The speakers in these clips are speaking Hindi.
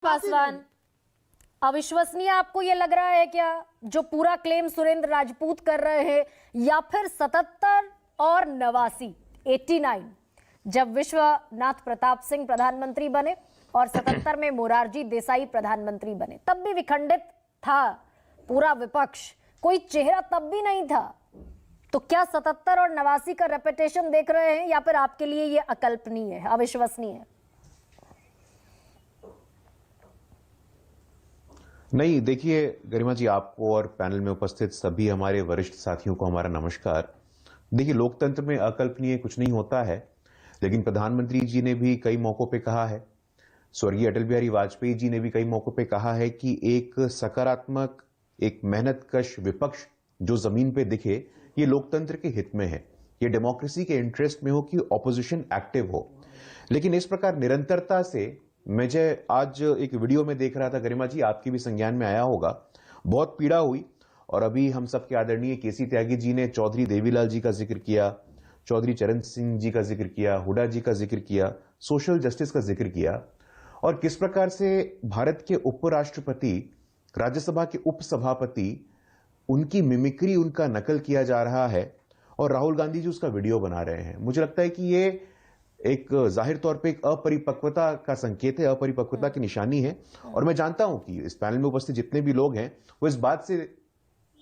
पासवान, अविश्वसनीय आपको ये लग रहा है क्या जो पूरा क्लेम सुरेंद्र राजपूत कर रहे हैं, या फिर 77 और 89 89 जब विश्वनाथ प्रताप सिंह प्रधानमंत्री बने और 77 में मोरारजी देसाई प्रधानमंत्री बने, तब भी विखंडित था पूरा विपक्ष, कोई चेहरा तब भी नहीं था। तो क्या 77 और 89 का रेपिटेशन देख रहे हैं, या फिर आपके लिए ये अकल्पनीय है, अविश्वसनीय है? नहीं, देखिए गरिमा जी, आपको और पैनल में उपस्थित सभी हमारे वरिष्ठ साथियों को हमारा नमस्कार। देखिए, लोकतंत्र में अकल्पनीय कुछ नहीं होता है, लेकिन प्रधानमंत्री जी ने भी कई मौकों पे कहा है, स्वर्गीय अटल बिहारी वाजपेयी जी ने भी कई मौकों पे कहा है कि एक सकारात्मक, एक मेहनतकश विपक्ष जो जमीन पे दिखे, ये लोकतंत्र के हित में है, ये डेमोक्रेसी के इंटरेस्ट में हो कि ऑपोजिशन एक्टिव हो। लेकिन इस प्रकार निरंतरता से मुझे आज एक वीडियो में देख रहा था गरिमा जी, आपकी भी संज्ञान में आया होगा, बहुत पीड़ा हुई। और अभी हम सबके आदरणीय केसी त्यागी जी ने चौधरी देवीलाल जी का जिक्र किया, चौधरी चरण सिंह जी का जिक्र किया, हुड्डा जी का जिक्र किया, सोशल जस्टिस का जिक्र किया, और किस प्रकार से भारत के उपराष्ट्रपति, राज्यसभा के उपसभापति, उनकी मिमिक्री, उनका नकल किया जा रहा है, और राहुल गांधी जी उसका वीडियो बना रहे हैं। मुझे लगता है कि ये एक जाहिर तौर पे एक अपरिपक्वता का संकेत है, अपरिपक्वता की निशानी है। और मैं जानता हूं कि इस पैनल में उपस्थित जितने भी लोग हैं वो इस बात से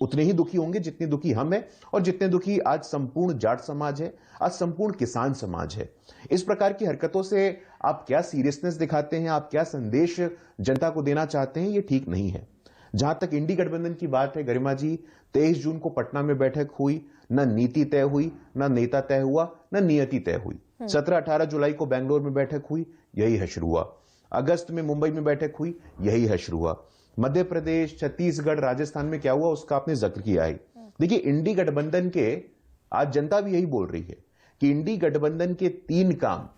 उतने ही दुखी होंगे जितने दुखी हम हैं, और जितने दुखी आज संपूर्ण जाट समाज है, आज संपूर्ण किसान समाज है। इस प्रकार की हरकतों से आप क्या सीरियसनेस दिखाते हैं, आप क्या संदेश जनता को देना चाहते हैं, ये ठीक नहीं है। जहां तक इंडी गठबंधन की बात है गरिमा जी, 23 जून को पटना में बैठक हुई, न नीति तय हुई, न नेता तय हुआ, न नियति तय हुई। 17-18 जुलाई को बेंगलोर में बैठक हुई, यही हश्र हुआ। अगस्त में मुंबई में बैठक हुई, यही हश्र हुआ। मध्य प्रदेश, छत्तीसगढ़, राजस्थान में क्या हुआ उसका आपने जिक्र किया है। देखिए, इंडी गठबंधन के आज जनता भी यही बोल रही है कि इंडी गठबंधन के 3 काम,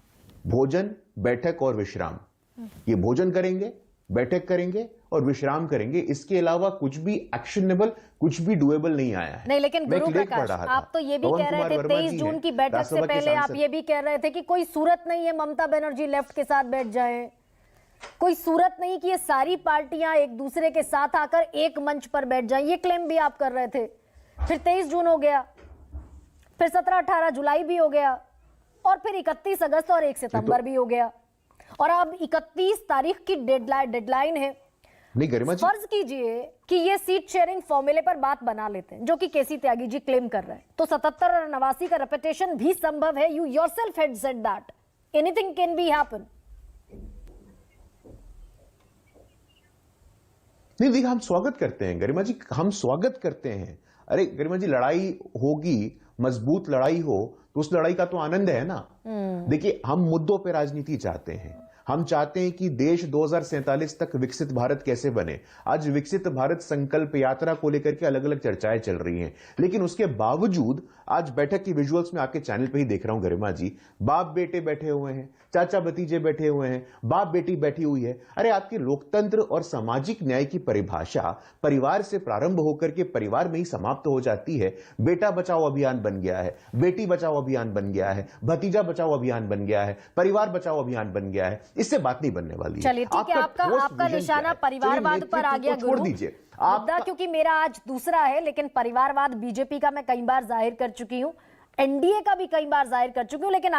भोजन, बैठक और विश्राम। ये भोजन करेंगे, बैठक करेंगे और विश्राम करेंगे, इसके अलावा कुछ भी एक्शनेबल, कुछ भी डुएबल नहीं आया है। नहीं, लेकिन गुरु प्रकाश, आप तो ये भी कह रहे थे 23 जून की बैठक से पहले आप ये भी कह रहे थे कि कोई सूरत नहीं है ममता बनर्जी लेफ्ट के साथ बैठ जाए, कोई सूरत नहीं कि ये सारी पार्टियां एक दूसरे के साथ आकर एक मंच पर बैठ जाएं, ये क्लेम भी आप कर रहे थे। फिर 23 जून हो गया, फिर 17-18 जुलाई भी हो गया, और फिर 31 अगस्त और 1 सितंबर भी हो गया, और अब 31 तारीख की डेडलाइन है। नहीं गरिमा जी, फर्ज कीजिए कि ये सीट शेयरिंग फॉर्मूले पर बात बना लेते हैं, जो कि केसी त्यागी जी क्लेम कर रहे हैं, तो 77 और 89 का रेपिटेशन भी संभव है। You yourself had said that anything can be happen. नहीं देखिए, हम स्वागत करते हैं गरिमा जी, हम स्वागत करते हैं। अरे गरिमा जी, लड़ाई होगी, मजबूत लड़ाई हो तो उस लड़ाई का तो आनंद है ना। देखिए, हम मुद्दों पे राजनीति चाहते हैं, हम चाहते हैं कि देश 2047 तक विकसित भारत कैसे बने। आज विकसित भारत संकल्प यात्रा को लेकर के अलग अलग चर्चाएं चल रही हैं, लेकिन उसके बावजूद आज बैठक की विजुअल्स में आपके चैनल पे ही देख रहा हूं गरिमा जी, बाप बेटे बैठे हुए हैं, चाचा भतीजे बैठे हुए हैं, बाप बेटी बैठी हुई है। अरे, आपके लोकतंत्र और सामाजिक न्याय की परिभाषा परिवार से प्रारंभ होकर के परिवार में ही समाप्त हो जाती है। बेटा बचाओ अभियान बन गया है, बेटी बचाओ अभियान बन गया है, भतीजा बचाओ अभियान बन गया है, परिवार बचाओ अभियान बन गया है। इससे बात नहीं बनने वाली। चलिए ठीक है, आपका निशाना परिवारवाद पर आ गया। छोड़ दीजिए मुद्दा, क्योंकि मेरा आज दूसरा है, लेकिन परिवारवाद बीजेपी का मैं कई बार जाहिर कर चुकी हूं, एनडीए का भी कई बार जाहिर कर चुकी हूं, लेकिन